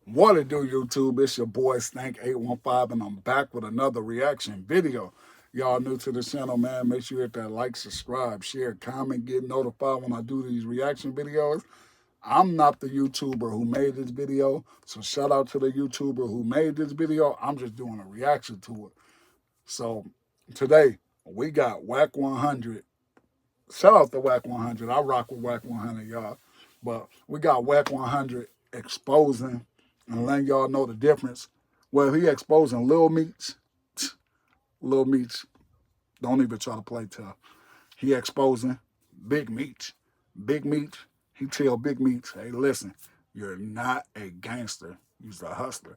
What it do, YouTube? It's your boy Stank815, and I'm back with another reaction video. Y'all new to the channel, man. Make sure you hit that like, subscribe, share, comment, get notified when I do these reaction videos. I'm not the YouTuber who made this video, so shout out to the YouTuber who made this video. I'm just doing a reaction to it. So today, we got Wack100. Shout out to Wack100. I rock with Wack100, y'all. But we got Wack100 exposing and letting y'all know the difference. Well, he exposing Lil Meech. Lil Meech, don't even try to play tough. He exposing Big Meech. Big Meech, he tell Big Meech, hey, listen, you're not a gangster. You're a hustler.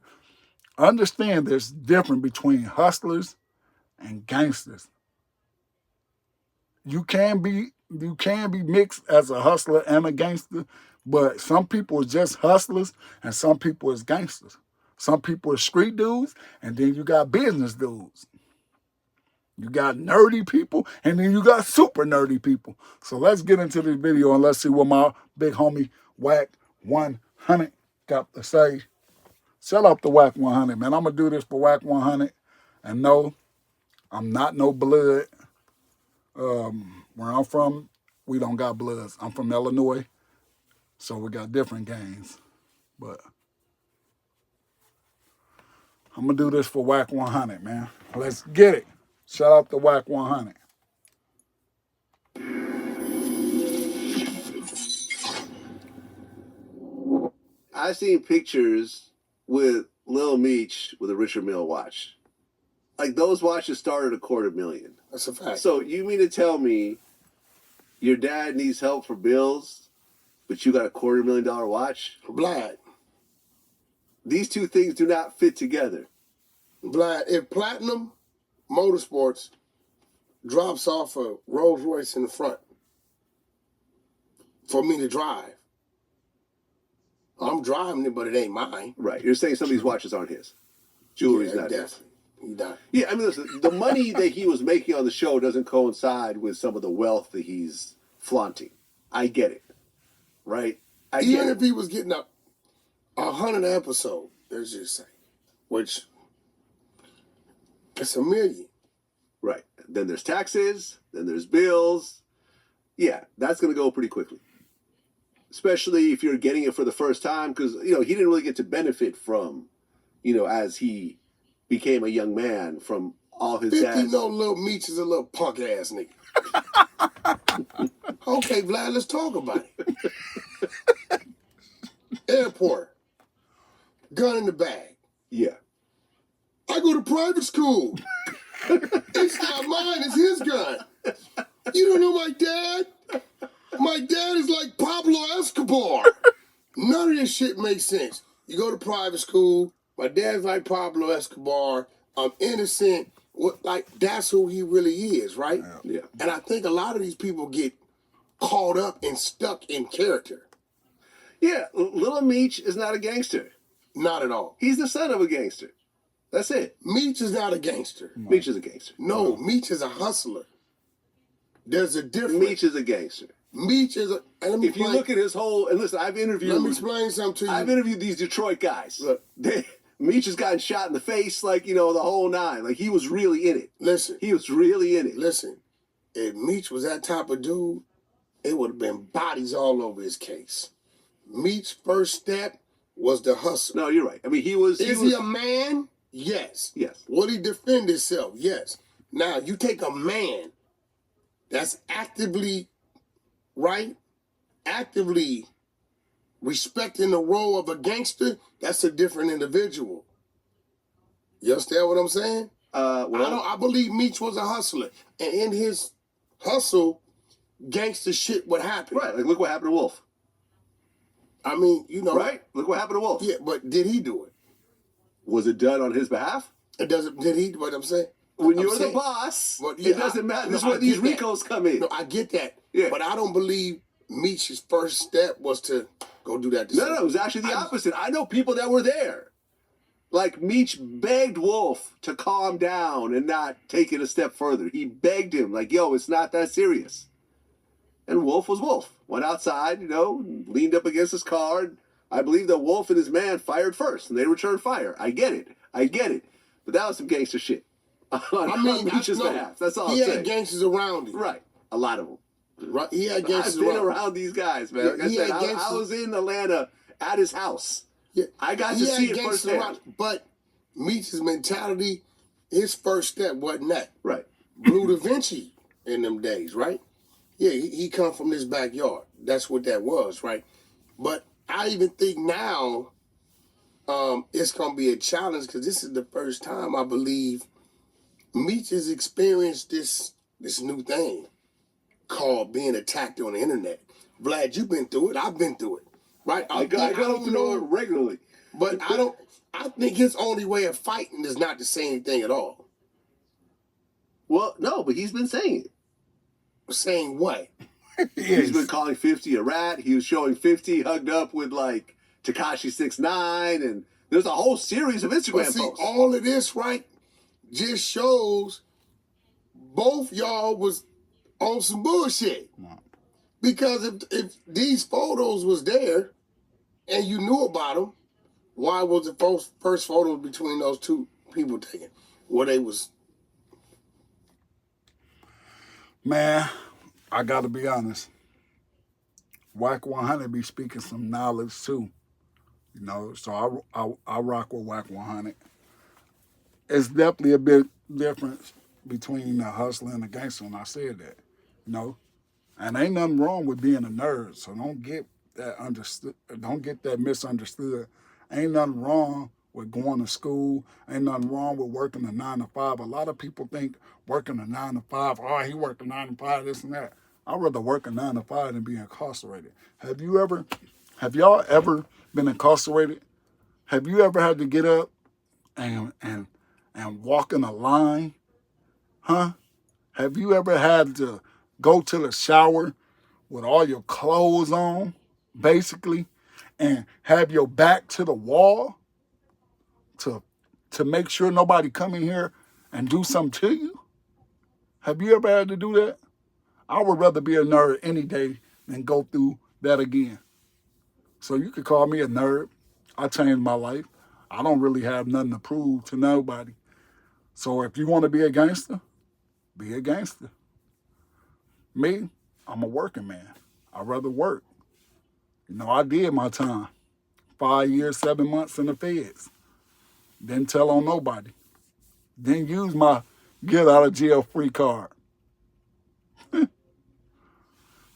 Understand there's difference between hustlers and gangsters. You can be mixed as a hustler and a gangster, but some people are just hustlers and some people is gangsters. Some people are street dudes, and then you got business dudes. You got nerdy people, and then you got super nerdy people. So let's get into this video and let's see what my big homie Wack100 got to say. Shout out to Wack100, man. I'm gonna do this for Wack100, and no, I'm not no blood. Where I'm from, we don't got bloods. I'm from Illinois, so we got different gangs. But I'm gonna do this for Wack100, man. Let's get it. Shout out to Wack100. I've seen pictures with Lil Meech with a Richard Mille watch. Like those watches started $250,000. That's a fact. So you mean to tell me your dad needs help for bills, but you got a $250,000 watch? Vlad, These two things do not fit together. Vlad, if Platinum Motorsports drops off a Rolls Royce in the front for me to drive, I'm driving it, but it ain't mine. Right. You're saying some of these watches aren't his. Jewelry's not his. Definitely. He not. Yeah, I mean, listen, the money that he was making on the show doesn't coincide with some of the wealth that he's flaunting. I get it. Right? I get Even it. if he was getting a 100 episode, let's just say, which it's $1 million. Right. Then there's taxes, then there's bills. Yeah, that's going to go pretty quickly. Especially if you're getting it for the first time, because, he didn't really get to benefit from, as he became a young man from all his 50 dad's. no Lil Meech is a little punk ass nigga. Okay, Vlad, let's talk about it. Airport, gun in the bag. Yeah. I go to private school. It's not mine, it's his gun. You don't know my dad? My dad is like Pablo Escobar. None of this shit makes sense. You go to private school, my dad's like Pablo Escobar. I'm innocent. That's who he really is, right? Yeah. And I think a lot of these people get caught up and stuck in character. Yeah, Lil Meech is not a gangster. Not at all. He's the son of a gangster. That's it. Meech is not a gangster. Meech is a gangster. No, Meech is a hustler. There's a difference. Meech is a gangster. Meech is a... And let me If you look at his whole... And listen, I've interviewed... Let me explain something to you. I've interviewed these Detroit guys. Look. Meech has gotten shot in the face, the whole nine. Like, he was really in it. Listen. He was really in it. Listen. If Meech was that type of dude, it would have been bodies all over his case. Meech's first step was the hustle. No, you're right. I mean, he was... Is he a man? Yes. Yes. Will he defend himself? Yes. Now, you take a man that's actively, right? Actively respecting the role of a gangster, that's a different individual. You understand what I'm saying? I believe Meech was a hustler. And in his hustle, gangster shit would happen. Right, like look what happened to Wolf. I mean, Right? Look what happened to Wolf. Yeah, but did he do it? Was it done on his behalf? It doesn't, did he, what I'm saying? When you're the boss, it doesn't matter. This is where these Ricos come in. No, I get that. Yeah. But I don't believe Meech's first step was to go do that. No, it was actually the opposite. I know people that were there. Like, Meech begged Wolf to calm down and not take it a step further. He begged him, like, yo, it's not that serious. And Wolf was Wolf. Went outside, leaned up against his car, I believe that Wolf and his man fired first, and they returned fire. I get it. But that was some gangster shit. I mean, Meech's behalf. That's all I'm he saying. had gangsters around him. Right. A lot of them. Right. He had gangsters I've been around these guys, man. Like I said, I was in Atlanta at his house. Yeah. I got to see it firsthand. But Meech's mentality, his first step wasn't that. Right. Blue Da Vinci in them days, right? Yeah, he come from this backyard. That's what that was, right? But I even think now it's going to be a challenge because this is the first time I believe Meech has experienced this new thing called being attacked on the internet. Vlad, you've been through it. I've been through it, right? I go through it regularly. But I think his only way of fighting is not to say anything at all. Well, no, but he's been saying it. Saying what? He's been calling 50 a rat. He was showing 50 hugged up with like Tekashi 6ix9ine, and there's a whole series of Instagram But see, posts. all of this, right, just shows both y'all was on some bullshit. Wow. Because if these photos was there and you knew about them, why was the first photos between those two people taken? Where they was... Man, I got to be honest. Wack100 be speaking some knowledge too. You know, so I rock with Wack100. It's definitely a big difference between the hustler and the gangster, and I said that, you know. And ain't nothing wrong with being a nerd, so don't get that misunderstood. Ain't nothing wrong with going to school. Ain't nothing wrong with working a 9 to 5. A lot of people think working a 9 to 5, oh, he worked a 9 to 5, this and that. I'd rather work a 9 to 5 than be incarcerated. Have y'all ever been incarcerated? Have you ever had to get up and walk in a line? Huh? Have you ever had to go to the shower with all your clothes on, basically, and have your back to the wall to make sure nobody come in here and do something to you? Have you ever had to do that? I would rather be a nerd any day than go through that again. So you could call me a nerd. I changed my life. I don't really have nothing to prove to nobody. So if you want to be a gangster, be a gangster. Me, I'm a working man. I'd rather work. You know, I did my time. 5 years, 7 months in the feds. Didn't tell on nobody. Didn't use my get out of jail free card.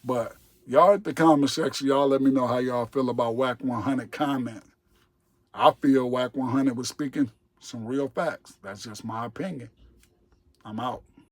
But y'all at the comment section, y'all let me know how y'all feel about Wack100 comment. I feel Wack100 was speaking some real facts. That's just my opinion. I'm out.